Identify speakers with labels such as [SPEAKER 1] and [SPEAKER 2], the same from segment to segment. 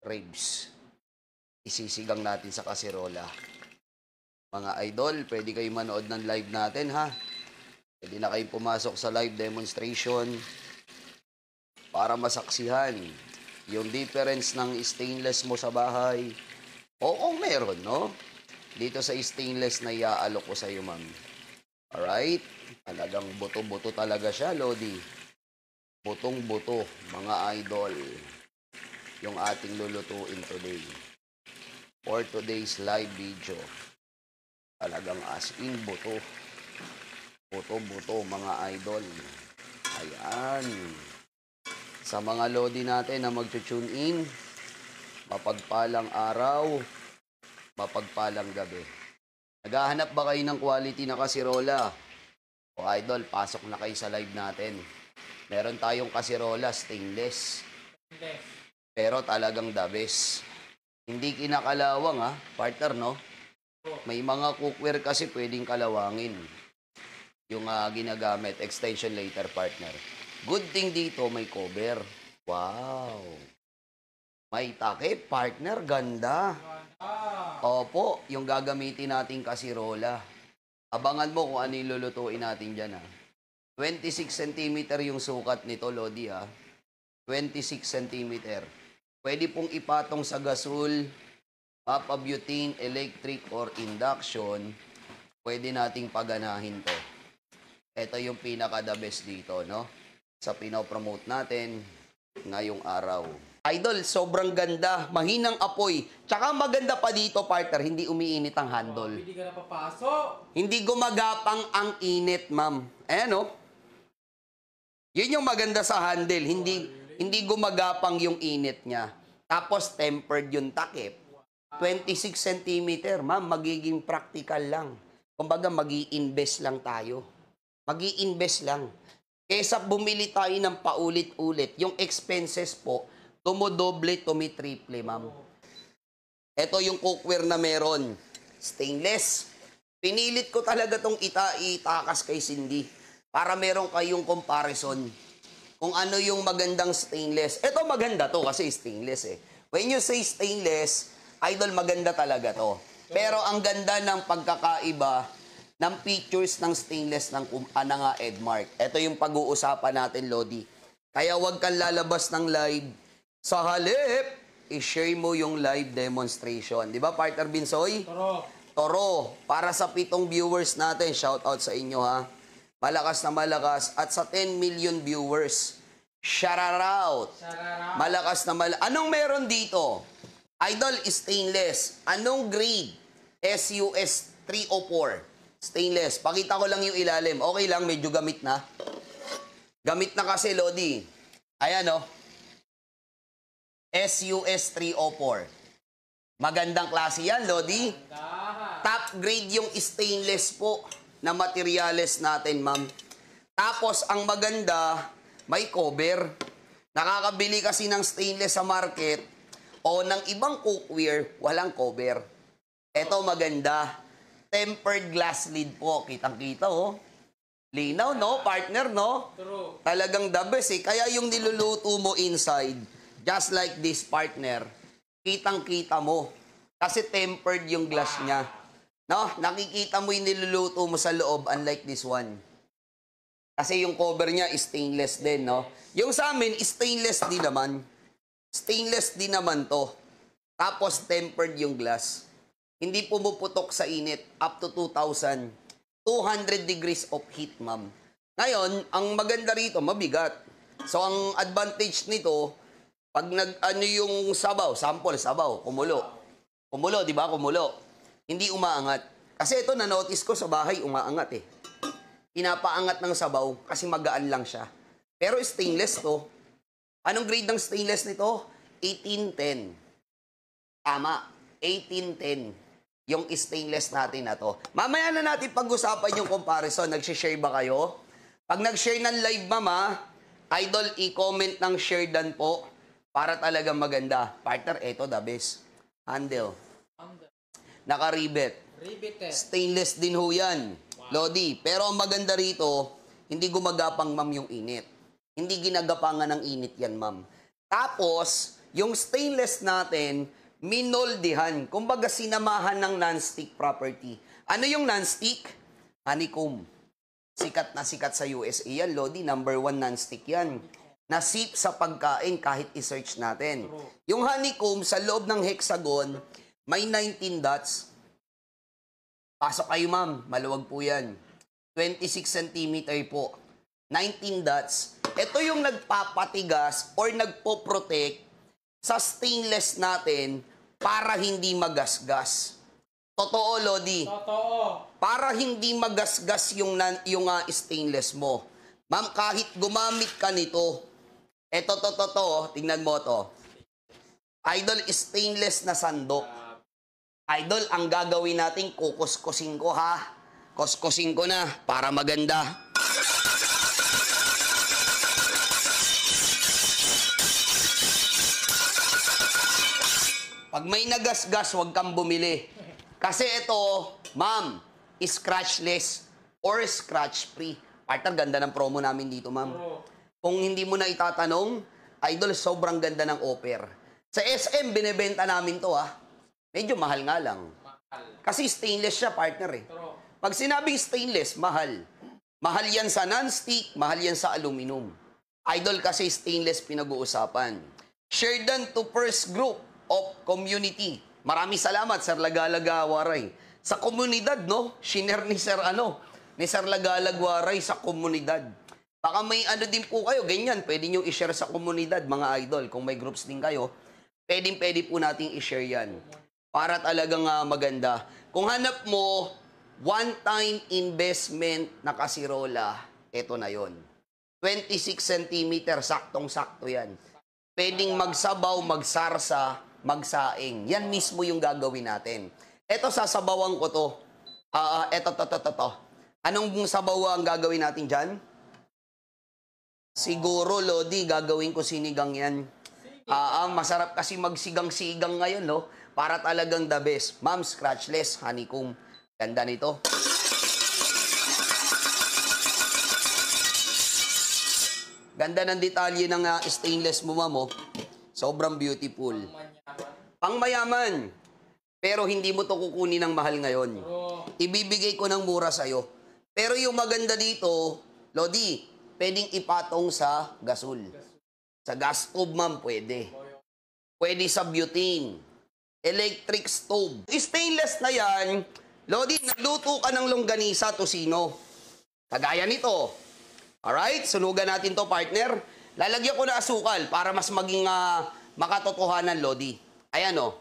[SPEAKER 1] ribs. Isisigang natin sa kasirola. Mga idol, pwede kayo manood ng live natin ha. Pwede na kayong pumasok sa live demonstration para masaksihan yung difference ng stainless mo sa bahay. O kung meron, no? Dito sa stainless na iaalok ko sa iyo, ma'am. Alright? Talagang buto-buto talaga siya, Lodi. Butong-buto, mga idol. Yung ating lulutuin today. For today's live video. Talagang as in buto. Buto-buto, mga idol. Ayan. Sa mga Lodi natin na mag-tune in, mapagpalang araw, mapagpalang gabi. Naghahanap ba kayo ng quality na kasirola? O idol, pasok na kayo sa live natin. Meron tayong kasirola, stainless. Pero talagang the best. Hindi kinakalawang ha, partner, no? May mga cookware kasi pwedeng kalawangin. Yung ginagamit, extension later, partner. Good thing dito, may cover. Wow! May takip, partner, ganda. Opo, yung gagamitin nating kasirola. Abangan mo kung ano yung lulutuin natin dyan, ha. 26 cm yung sukat nito, Lodi, ha. 26 cm. Pwede pong ipatong sa gasol, butane, electric, or induction. Pwede nating paganahin to. Ito yung pinaka-the best dito, no? Sa pinopromote natin ngayong araw. Idol, sobrang ganda. Mahinang apoy. Tsaka maganda pa dito, partner, hindi umiinit ang handle.
[SPEAKER 2] Hindi ka na papasok.
[SPEAKER 1] Hindi gumagapang ang init, ma'am. Ayan, no? Yun yung maganda sa handle. Hindi gumagapang yung init niya. Tapos tempered yung takip. 26 cm, ma'am, magiging practical lang. Kumbaga, mag-i-invest lang tayo. Mag-i-invest lang. Kesa bumili tayo ng paulit-ulit, yung expenses po, tumodoble, tumitriple, ma'am. Ito yung cookware na meron. Stainless. Pinilit ko talaga itong itakas kay Cindy para meron kayong comparison kung ano yung magandang stainless. Ito maganda to kasi stainless eh. When you say stainless, idol, maganda talaga to. Pero ang ganda ng pagkakaiba ng features ng stainless ng Edmark. Ito yung pag-uusapan natin, Lodi. Kaya huwag kang lalabas ng live. Sa halip, i-share mo yung live demonstration. Di ba, partner Binsoy? Toro. Para sa 7 viewers natin, shout out sa inyo ha. Malakas na malakas. At sa 10 million viewers, shout out. Malakas na malakas. Anong meron dito? Idol, stainless. Anong grade? SUS 304. Stainless. Pakita ko lang yung ilalim. Okay lang, medyo gamit na. Gamit na kasi, Lodi. Ayan, oh. SUS 304. Magandang klase yan, Lodi. Top grade yung stainless po na materyales natin, ma'am. Tapos, ang maganda, may cover. Nakakabili kasi ng stainless sa market o ng ibang cookware, walang cover. Ito maganda. Tempered glass lid po. Kitang-kita, oh. Linaw, no? Partner, no?
[SPEAKER 2] True.
[SPEAKER 1] Talagang the best, eh. Kaya yung niluluto mo inside, just like this, partner, kitang-kita mo. Kasi tempered yung glass niya. No? Nakikita mo yung niluluto mo sa loob, unlike this one. Kasi yung cover niya is stainless din, no? Yung sa amin, stainless din naman. Stainless din naman to. Tapos tempered yung glass. Hindi pumuputok sa init, up to 2,000. 200 degrees of heat, ma'am. Ngayon, ang maganda rito, mabigat. So, ang advantage nito, pag yung sabaw, sample, sabaw, kumulo. Kumulo, di ba? Kumulo. Hindi umaangat. Kasi ito, na-notice ko sa bahay, umaangat eh. Pinapaangat ng sabaw kasi magaan lang siya. Pero stainless to. Anong grade ng stainless nito? 1810. Tama. 1810. Yung stainless natin na to. Mamaya na natin pag-usapan yung comparison. Nag-share ba kayo? Pag nag-share ng live, mama, idol, i-comment ng share dan po para talaga maganda. Partner, eto the best. Handle. Naka-rivet. Stainless din ho yan. Wow. Lodi. Pero ang maganda rito, hindi gumagapang, ma'am, yung init. Hindi ginagapangan ng init yan, ma'am. Tapos, yung stainless natin, minoldehan. Kumbaga, sinamahan ng non-stick property. Ano yung non-stick? Honeycomb. Sikat na sikat sa USA yan, Lodi. #1 non-stick yan. Nasip sa pagkain kahit i-search natin. Yung honeycomb, sa loob ng hexagon, may 19 dots. Pasok kayo, ma'am. Maluwag po yan. 26 cm po. 19 dots. Ito yung nagpapatigas or nagpo-protect sa stainless natin para hindi magasgas. Totoo, Lodi.
[SPEAKER 2] Totoo.
[SPEAKER 1] Para hindi magasgas yung stainless mo. Ma'am, kahit gumamit ka nito, eto, tingnan mo to. Idol, stainless na sandok. Idol, ang gagawin natin, kukuskusin ko ha. Kuskusin ko na para maganda. Pag may nagasgas, huwag kang bumili. Kasi ito, ma'am, scratchless or scratch-free. Partner, ganda ng promo namin dito, ma'am. Kung hindi mo na itatanong, idol, sobrang ganda ng offer. Sa SM, binebenta namin to, ha. Medyo mahal nga lang. Kasi stainless siya, partner, eh. Pag sinabing stainless, mahal. Mahal yan sa non-stick, mahal yan sa aluminum. Idol, kasi stainless pinag-uusapan. Sheridan to First Group of Community. Maraming salamat, Sir Lagalaga Waray. Sa komunidad, no? Shiner ni Sir, ni Sir Lagalag Waray sa komunidad. Baka may din po kayo, ganyan, pwede nyo i-share sa komunidad, mga idol. Kung may groups din kayo, pwede po nating i-share yan. Para talagang maganda. Kung hanap mo, one-time investment na kasirola, ito na yon. 26 cm, saktong-sakto yan. Pwedeng magsabaw, magsarsa, magsaing. Yan mismo yung gagawin natin. Ito, sasabawan ko to. Ito. Anong sabaw ang gagawin natin dyan? Siguro, Lodi, gagawin ko sinigang yan. Masarap kasi magsigang-sigang ngayon, no? Para talagang the best. Ma'am, scratchless, honeycomb. Ganda nito. Ganda ng detalye ng stainless mo, ma'am, oh. Sobrang beautiful. Pangmayaman. Pero hindi mo to kukunin ng mahal ngayon. Ibibigay ko ng mura sa'yo. Pero yung maganda dito, Lodi, pwedeng ipatong sa gasol. Sa gas stove, ma'am, pwede. Pwede sa butane. Electric stove. Stainless na yan, Lodi, nagluto ka ng longganisa, tosino. Kagaya nito. Alright, sunugan natin to, partner. Lalagyan ko na asukal para mas maging makatotohanan, Lodi. Ayan, o.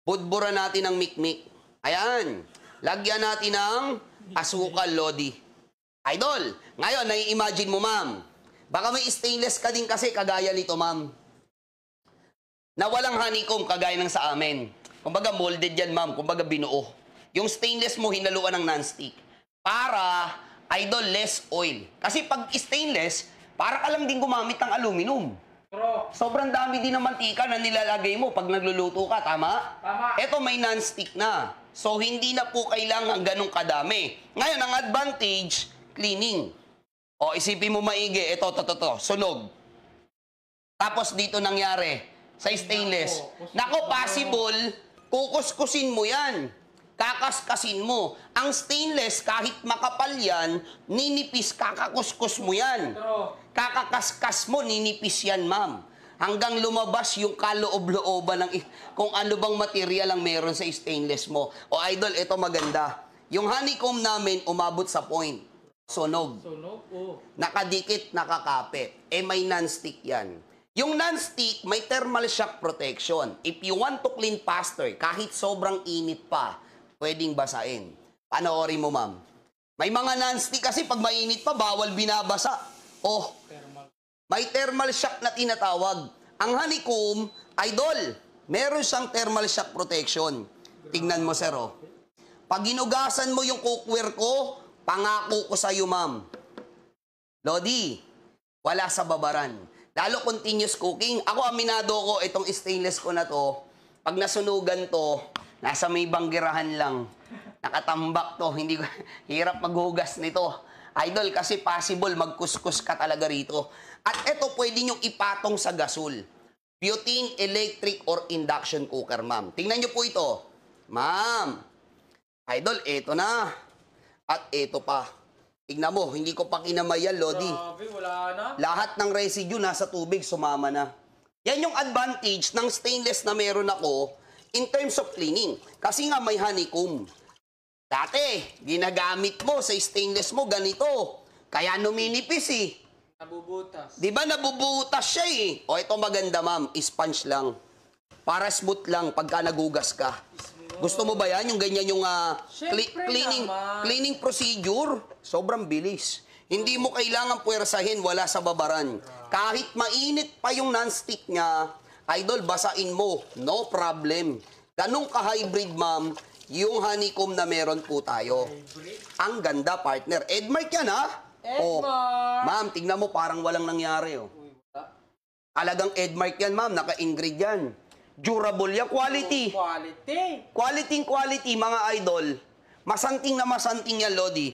[SPEAKER 1] Budbura natin ng mikmik. Ayan. Lagyan natin ng asukal, Lodi. Idol, ngayon, nai-imagine mo, ma'am. Baka may stainless ka din kasi kagaya nito, ma'am. Na walang honeycomb kagaya ng sa amin. Kumbaga, molded yan, ma'am. Kumbaga, binuo. Yung stainless mo, hinaluan ng non-stick. Para, idol, less oil. Kasi pag stainless, para ka lang din gumamit ng aluminum. Sobrang dami din ng mantika na nilalagay mo pag nagluluto ka, tama?
[SPEAKER 2] Tama.
[SPEAKER 1] Ito may non-stick na. So, hindi na po kailangan ganong kadami. Ngayon, ang advantage, cleaning. O, isipin mo maigi, ito, sunog. Tapos dito nangyari, sa stainless. Nako, possible, kukuskusin mo yan. Kakaskasin mo. Ang stainless, kahit makapal yan, ninipis, kakakuskus mo yan. Kakakaskas mo, ninipis yan, ma'am. Hanggang lumabas yung kaloob-looban ng kung ano bang material ang meron sa stainless mo. O idol, ito maganda. Yung honeycomb namin, umabot sa point. Sunog. Nakadikit, nakakapit. May non-stick yan. Yung non-stick, may thermal shock protection. If you want to clean faster, kahit sobrang init pa, pwedeng basain. Panoorin mo, ma'am. May mga non-stick kasi pag mainit pa, bawal binabasa. Oh, may thermal shock na tinatawag. Ang honeycomb, idol, meron siyang thermal shock protection. Tingnan mo, sir, oh. Pag ginugasan mo yung cookware ko, pangako ko sa'yo, ma'am. Lodi, wala sa babaran. Lalo continuous cooking. Ako, aminado ko, itong stainless ko na to, pag nasunugan to, nasa may banggirahan lang. Nakatambak to. Hindi ko, hirap maghugas nito. Idol, kasi possible magkuskus ka talaga rito. At ito, pwede nyo ipatong sa gasol. butane, electric, or induction cooker, ma'am. Tingnan nyo po ito. Ma'am, idol, eto na. At eto pa. Tingnan mo, hindi ko pa kinamay yan, Lodi.
[SPEAKER 2] Grabe, wala na.
[SPEAKER 1] Lahat ng residue nasa tubig, sumama na. Yan yung advantage ng stainless na meron ako in terms of cleaning. Kasi nga may honeycomb. Dati, ginagamit mo sa stainless mo ganito. Kaya numinipis eh.
[SPEAKER 2] Nabubutas.
[SPEAKER 1] Di ba nabubutas siya eh? O ito maganda ma'am, sponge lang. Para smooth lang pagka nagugas ka. Gusto mo ba yan? Yung ganyan yung
[SPEAKER 2] Syempre
[SPEAKER 1] cleaning procedure? Sobrang bilis. Hindi mo kailangan puwersahin, wala sa babaran. Kahit mainit pa yung non-stick niya, idol, basain mo. No problem. Ganong ka-hybrid ma'am, yung honeycomb na meron po tayo. Ang ganda partner. Edmark yan ha?
[SPEAKER 2] Edmark!
[SPEAKER 1] Ma'am, tingnan mo parang walang nangyari. Oh. Talagang Edmark yan, ma'am. Naka-ingrid yan. Durable yan. Quality.
[SPEAKER 2] Quality.
[SPEAKER 1] Quality, mga idol. Masanting na masanting yan, Lodi.